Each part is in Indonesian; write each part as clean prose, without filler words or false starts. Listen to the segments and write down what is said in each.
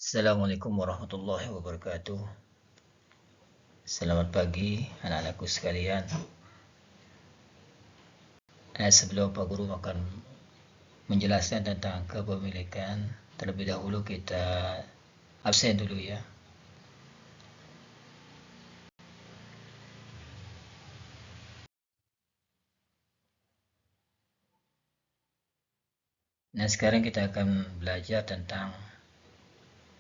Assalamualaikum warahmatullahi wabarakatuh. Selamat pagi anak-anakku sekalian. Sebelum Pak Guru akan menjelaskan tentang kepemilikan, terlebih dahulu kita absen dulu ya. Nah, sekarang kita akan belajar tentang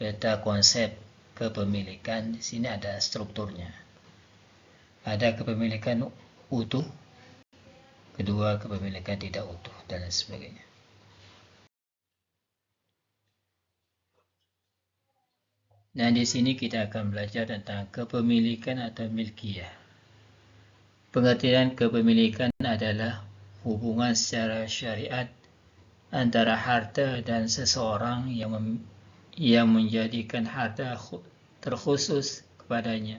peta konsep kepemilikan. Di sini ada strukturnya. Ada kepemilikan utuh, kedua kepemilikan tidak utuh, dan lain sebagainya. Nah, di sini kita akan belajar tentang kepemilikan atau milkiyah. Pengertian kepemilikan adalah hubungan secara syariat antara harta dan seseorang yang menjadikan harta terkhusus kepadanya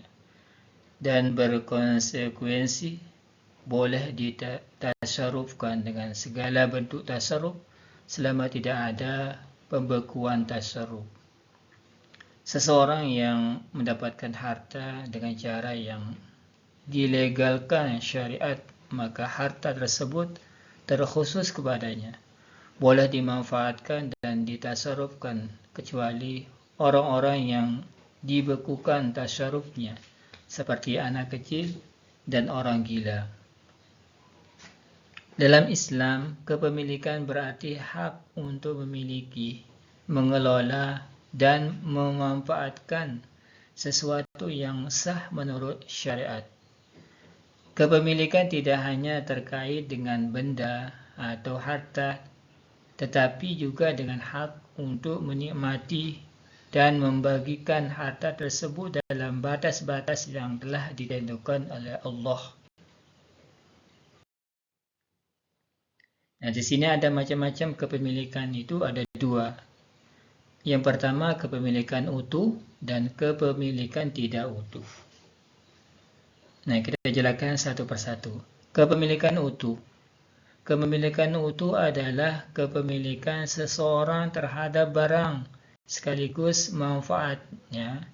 dan berkonsekuensi boleh ditasarrufkan dengan segala bentuk tasarruf selama tidak ada pembekuan tasarruf. Seseorang yang mendapatkan harta dengan cara yang dilegalkan syariat, maka harta tersebut terkhusus kepadanya, boleh dimanfaatkan dan ditasarrufkan kecuali orang-orang yang dibekukan tasarrufnya, seperti anak kecil dan orang gila. Dalam Islam, kepemilikan berarti hak untuk memiliki, mengelola, dan memanfaatkan sesuatu yang sah menurut syariat. Kepemilikan tidak hanya terkait dengan benda atau harta, tetapi juga dengan hak untuk menikmati dan membagikan harta tersebut dalam batas-batas yang telah ditentukan oleh Allah. Nah, di sini ada macam-macam kepemilikan, itu ada dua. Yang pertama, kepemilikan utuh dan kepemilikan tidak utuh. Nah, kita jelaskan satu persatu. Kepemilikan utuh. Kepemilikan utuh adalah kepemilikan seseorang terhadap barang sekaligus manfaatnya,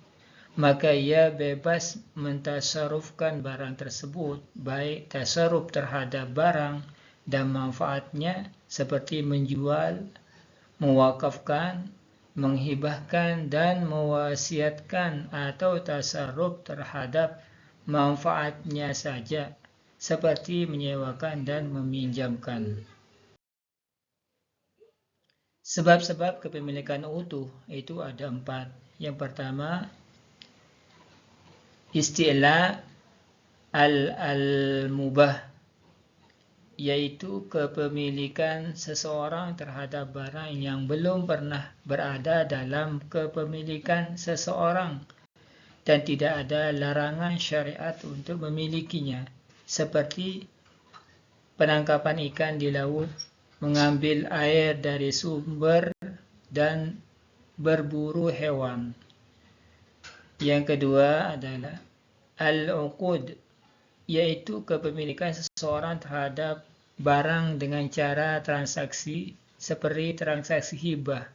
maka ia bebas mentasarrufkan barang tersebut, baik tasarruf terhadap barang dan manfaatnya seperti menjual, mewakafkan, menghibahkan, dan mewasiatkan, atau tasarruf terhadap manfaatnya saja seperti menyewakan dan meminjamkan. Sebab-sebab kepemilikan utuh itu ada 4. Yang pertama, isti'la al-mubah, yaitu kepemilikan seseorang terhadap barang yang belum pernah berada dalam kepemilikan seseorang dan tidak ada larangan syariat untuk memilikinya, seperti penangkapan ikan di laut, mengambil air dari sumber, dan berburu hewan. Yang kedua adalah al-uqud, yaitu kepemilikan seseorang terhadap barang dengan cara transaksi seperti transaksi hibah,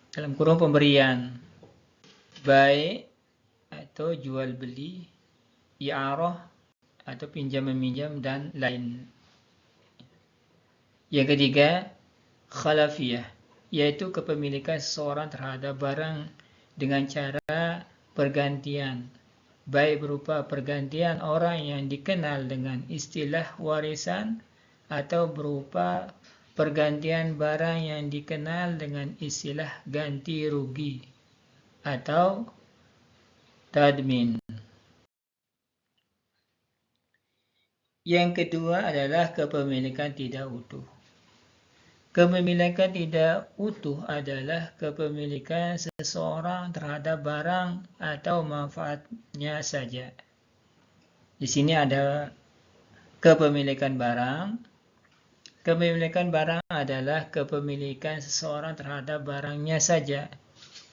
dalam kurung pemberian, baik atau jual beli, i'arah atau pinjam meminjam, dan lain. Yang ketiga, khalafiyah, yaitu kepemilikan seseorang terhadap barang dengan cara pergantian, baik berupa pergantian orang yang dikenal dengan istilah warisan atau berupa pergantian barang yang dikenal dengan istilah ganti rugi atau tadmin. Yang kedua adalah kepemilikan tidak utuh. Kepemilikan tidak utuh adalah kepemilikan seseorang terhadap barang atau manfaatnya saja. Di sini ada kepemilikan barang. Kepemilikan barang adalah kepemilikan seseorang terhadap barangnya saja,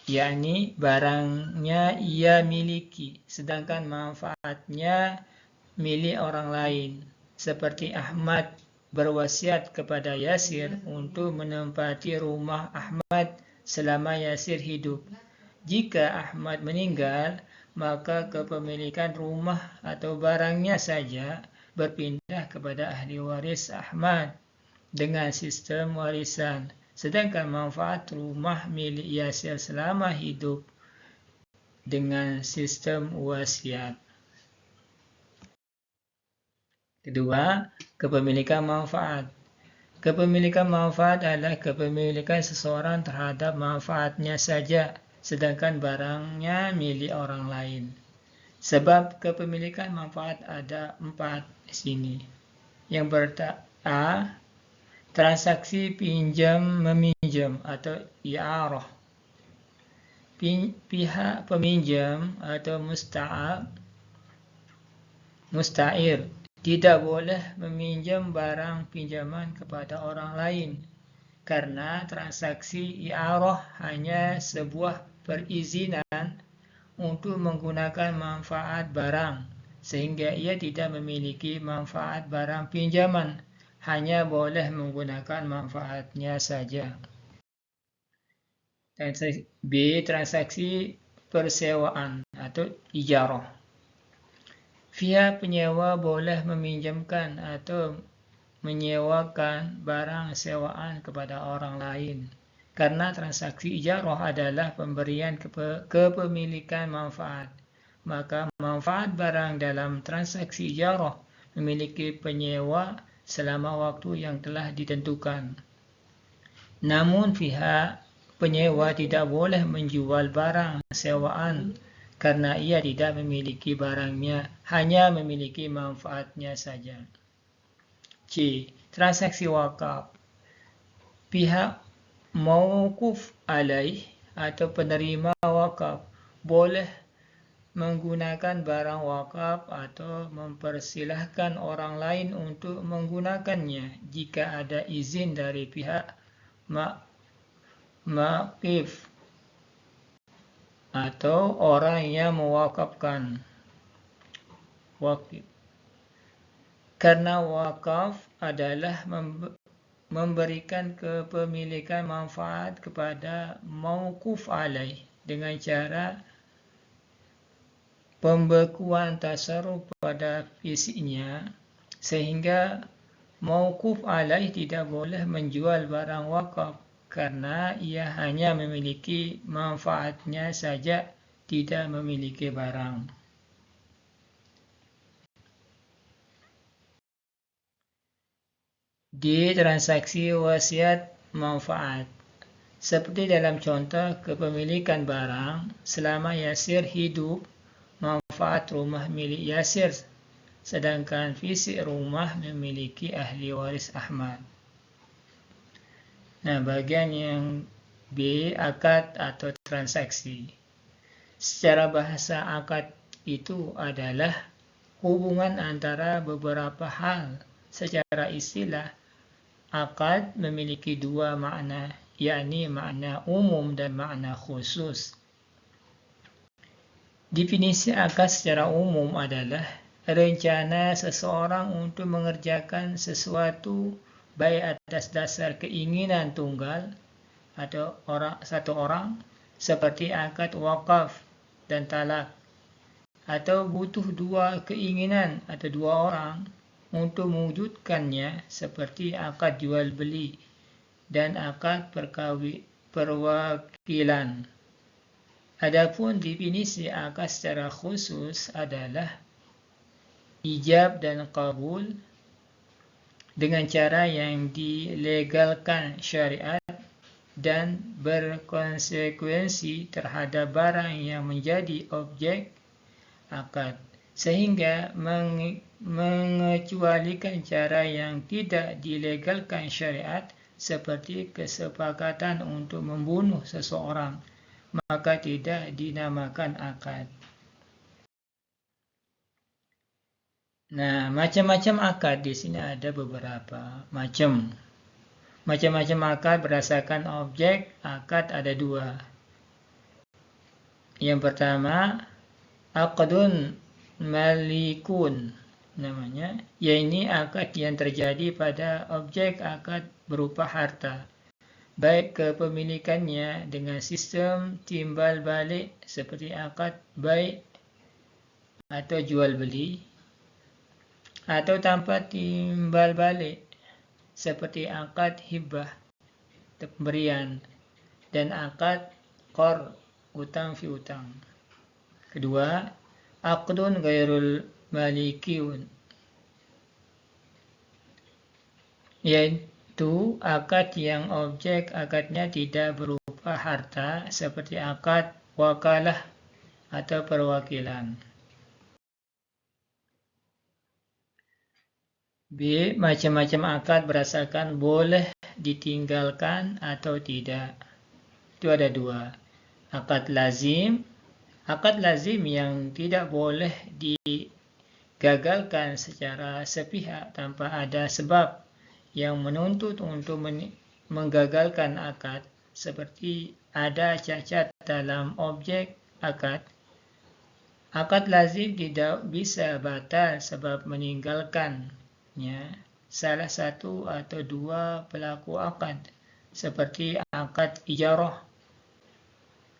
yakni barangnya ia miliki, sedangkan manfaatnya milik orang lain. Seperti Ahmad berwasiat kepada Yasir untuk menempati rumah Ahmad selama Yasir hidup. Jika Ahmad meninggal, maka kepemilikan rumah atau barangnya saja berpindah kepada ahli waris Ahmad dengan sistem warisan. Sedangkan manfaat rumah milik Yasir selama hidup dengan sistem wasiat. Kedua, kepemilikan manfaat. Kepemilikan manfaat adalah kepemilikan seseorang terhadap manfaatnya saja, sedangkan barangnya milik orang lain. Sebab kepemilikan manfaat ada 4 di sini. Yang pertama, transaksi pinjam-meminjam atau i'arah. Pihak peminjam atau musta'ir tidak boleh meminjam barang pinjaman kepada orang lain, karena transaksi i'arah hanya sebuah perizinan untuk menggunakan manfaat barang, sehingga ia tidak memiliki manfaat barang pinjaman, hanya boleh menggunakan manfaatnya saja. B. Transaksi persewaan atau ijarah. Pihak penyewa boleh meminjamkan atau menyewakan barang sewaan kepada orang lain, karena transaksi ijarah adalah pemberian kepemilikan manfaat. Maka manfaat barang dalam transaksi ijarah memiliki penyewa selama waktu yang telah ditentukan. Namun pihak penyewa tidak boleh menjual barang sewaan karena ia tidak memiliki barangnya, hanya memiliki manfaatnya saja. C. Transaksi wakaf. Pihak mauquf alaih atau penerima wakaf boleh menggunakan barang wakaf atau mempersilahkan orang lain untuk menggunakannya jika ada izin dari pihak maqif atau orang yang mewakafkan. Wakif. Karena wakaf adalah memberikan kepemilikan manfaat kepada mauquf alaih dengan cara pembekuan tasarruf pada fisiknya, sehingga mauquf alaih tidak boleh menjual barang wakaf karena ia hanya memiliki manfaatnya saja, tidak memiliki barang. D. Transaksi wasiat manfaat. Seperti dalam contoh kepemilikan barang, selama Yasir hidup, manfaat rumah milik Yasir, sedangkan fisik rumah memiliki ahli waris Ahmad. Nah, bagian yang B, akad atau transaksi. Secara bahasa, akad itu adalah hubungan antara beberapa hal. Secara istilah, akad memiliki 2 makna, yakni makna umum dan makna khusus. Definisi akad secara umum adalah rencana seseorang untuk mengerjakan sesuatu baik atas dasar keinginan tunggal atau satu orang, seperti akad wakaf dan talak, atau butuh 2 keinginan atau 2 orang untuk mewujudkannya, seperti akad jual beli dan akad perwakilan. Adapun definisi akad secara khusus adalah ijab dan qabul dengan cara yang dilegalkan syariat dan berkonsekuensi terhadap barang yang menjadi objek akad, sehingga mengecualikan cara yang tidak dilegalkan syariat seperti kesepakatan untuk membunuh seseorang, maka tidak dinamakan akad. Nah, macam-macam akad di sini ada beberapa macam. Macam-macam akad berdasarkan objek akad ada 2. Yang pertama, aqdun malikun namanya, yaitu akad yang terjadi pada objek akad berupa harta. baik kepemilikannya dengan sistem timbal balik seperti akad baik atau jual beli, atau tanpa timbal balik seperti akad hibah pemberian dan akad qard utang fi utang. Kedua, aqdun ghairul malikiyun, yaitu akad yang objek akadnya tidak berupa harta seperti akad wakalah atau perwakilan. B. Macam-macam akad berdasarkan boleh ditinggalkan atau tidak. Itu ada dua. Akad lazim. Akad lazim yang tidak boleh digagalkan secara sepihak tanpa ada sebab yang menuntut untuk menggagalkan akad, seperti ada cacat dalam objek akad. Akad lazim tidak bisa batal sebab meninggalkannya salah satu atau dua pelaku akad, seperti akad ijarah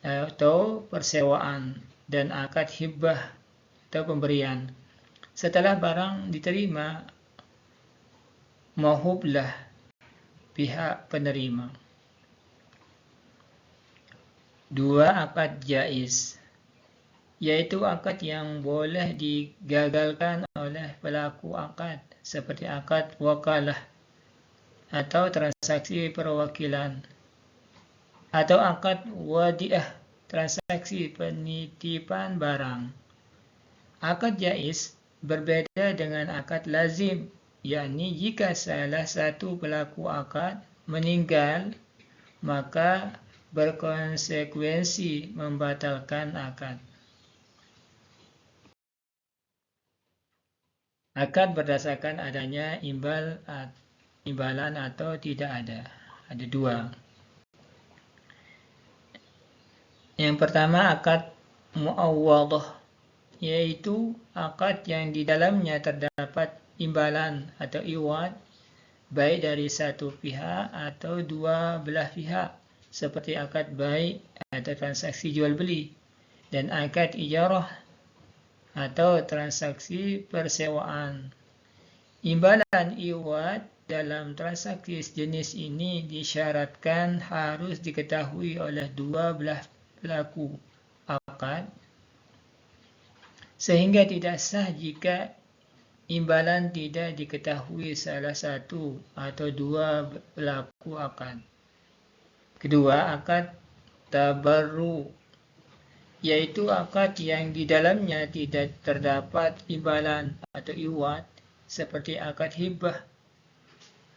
atau persewaan dan akad hibah atau pemberian. Setelah barang diterima, mahublah pihak penerima. Dua, akad jaiz, yaitu akad yang boleh digagalkan oleh pelaku akad, seperti akad wakalah atau transaksi perwakilan, atau akad wadiah, transaksi penitipan barang. Akad jaiz berbeda dengan akad lazim, yakni jika salah satu pelaku akad meninggal, maka berkonsekuensi membatalkan akad. Akad berdasarkan adanya imbalan atau tidak ada. Ada dua. Yang pertama, akad muawwadah, yaitu akad yang di dalamnya terdapat imbalan atau iwad, baik dari satu pihak atau dua belah pihak, seperti akad baik atau transaksi jual beli, dan akad ijarah atau transaksi persewaan. Imbalan iwad dalam transaksi sejenis ini disyaratkan harus diketahui oleh dua belah pelaku akad, sehingga tidak sah jika imbalan tidak diketahui salah satu atau dua pelaku akad. Kedua, akad tabarru, yaitu akad yang di dalamnya tidak terdapat imbalan atau iwad, seperti akad hibah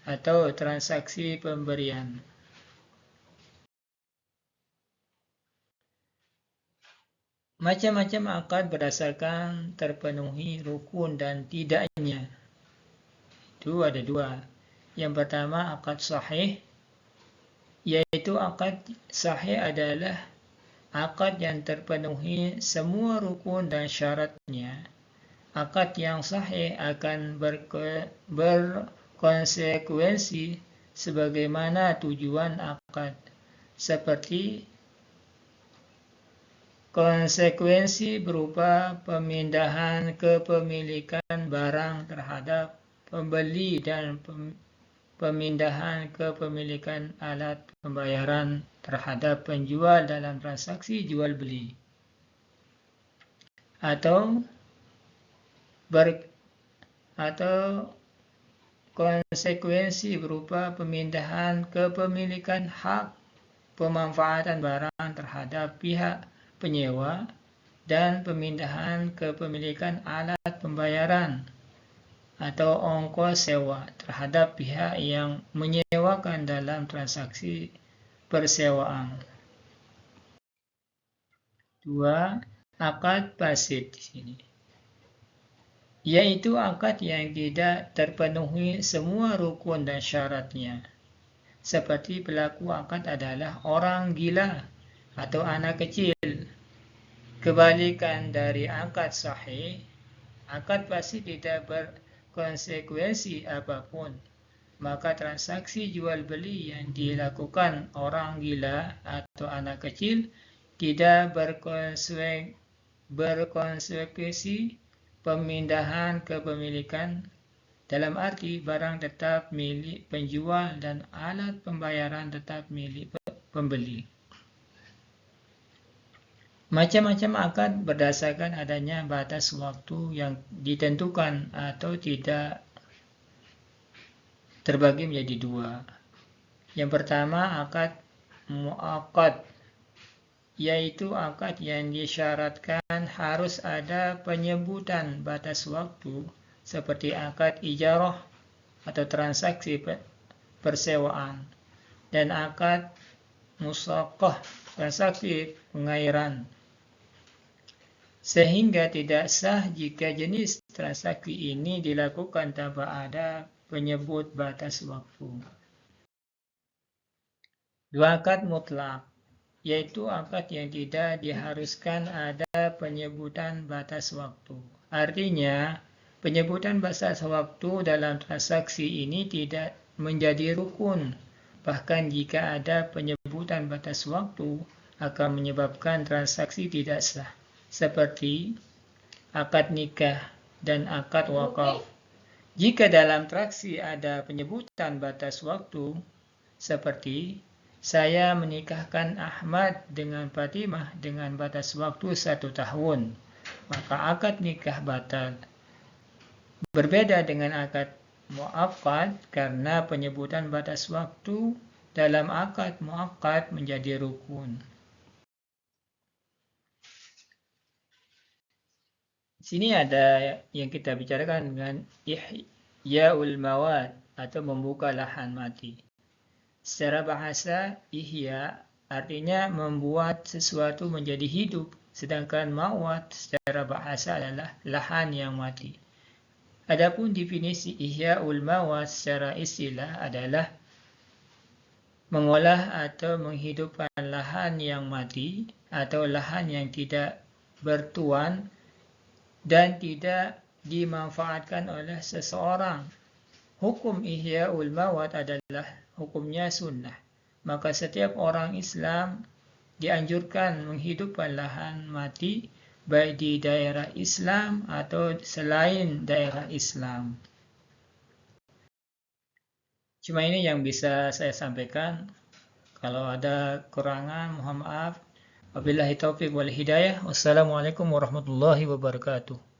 atau transaksi pemberian. Macam-macam akad berdasarkan terpenuhi rukun dan tidaknya. Itu ada dua. Yang pertama, akad sahih, yaitu akad sahih adalah akad yang terpenuhi semua rukun dan syaratnya. Akad yang sahih akan berkonsekuensi sebagaimana tujuan akad, seperti konsekuensi berupa pemindahan kepemilikan barang terhadap pembeli dan pemindahan kepemilikan alat pembayaran terhadap penjual dalam transaksi jual beli, atau konsekuensi berupa pemindahan kepemilikan hak pemanfaatan barang terhadap pihak penyewa dan pemindahan kepemilikan alat pembayaran atau ongkos sewa terhadap pihak yang menyewakan dalam transaksi persewaan. Dua, akad fasid di sini, yaitu akad yang tidak terpenuhi semua rukun dan syaratnya, seperti pelaku akad adalah orang gila atau anak kecil. Kebalikan dari akad sahih, akad fasid tidak berkonsekuensi apapun, maka transaksi jual beli yang dilakukan orang gila atau anak kecil tidak berkonsekuensi pemindahan kepemilikan, dalam arti barang tetap milik penjual dan alat pembayaran tetap milik pembeli. Macam-macam akad berdasarkan adanya batas waktu yang ditentukan atau tidak terbagi menjadi dua. Yang pertama, akad muakkad, yaitu akad yang disyaratkan harus ada penyebutan batas waktu seperti akad ijarah atau transaksi persewaan, dan akad musaqah, transaksi pengairan, sehingga tidak sah jika jenis transaksi ini dilakukan tanpa ada penyebut batas waktu. Dua akad mutlak, yaitu akad yang tidak diharuskan ada penyebutan batas waktu. Artinya, penyebutan batas waktu dalam transaksi ini tidak menjadi rukun. Bahkan jika ada penyebutan batas waktu, akan menyebabkan transaksi tidak sah. Seperti akad nikah dan akad wakaf. Jika dalam transaksi ada penyebutan batas waktu, seperti saya menikahkan Ahmad dengan Fatimah dengan batas waktu 1 tahun, maka akad nikah batal. Berbeda dengan akad muakkad karena penyebutan batas waktu dalam akad muakkad menjadi rukun. Sini ada yang kita bicarakan dengan ihya'ul mawad atau membuka lahan mati. Secara bahasa, ihya artinya membuat sesuatu menjadi hidup, sedangkan mawad secara bahasa adalah lahan yang mati. Adapun definisi ihya'ul mawad secara istilah adalah mengolah atau menghidupkan lahan yang mati atau lahan yang tidak bertuan dan tidak dimanfaatkan oleh seseorang. Hukum ihya'ul mawad adalah hukumnya sunnah. Maka setiap orang Islam dianjurkan menghidupkan lahan mati baik di daerah Islam atau selain daerah Islam. Cuma ini yang bisa saya sampaikan. Kalau ada kekurangan, mohon maaf. Wabillahi taufiq wal hidayah. Wassalamualaikum warahmatullahi wabarakatuh.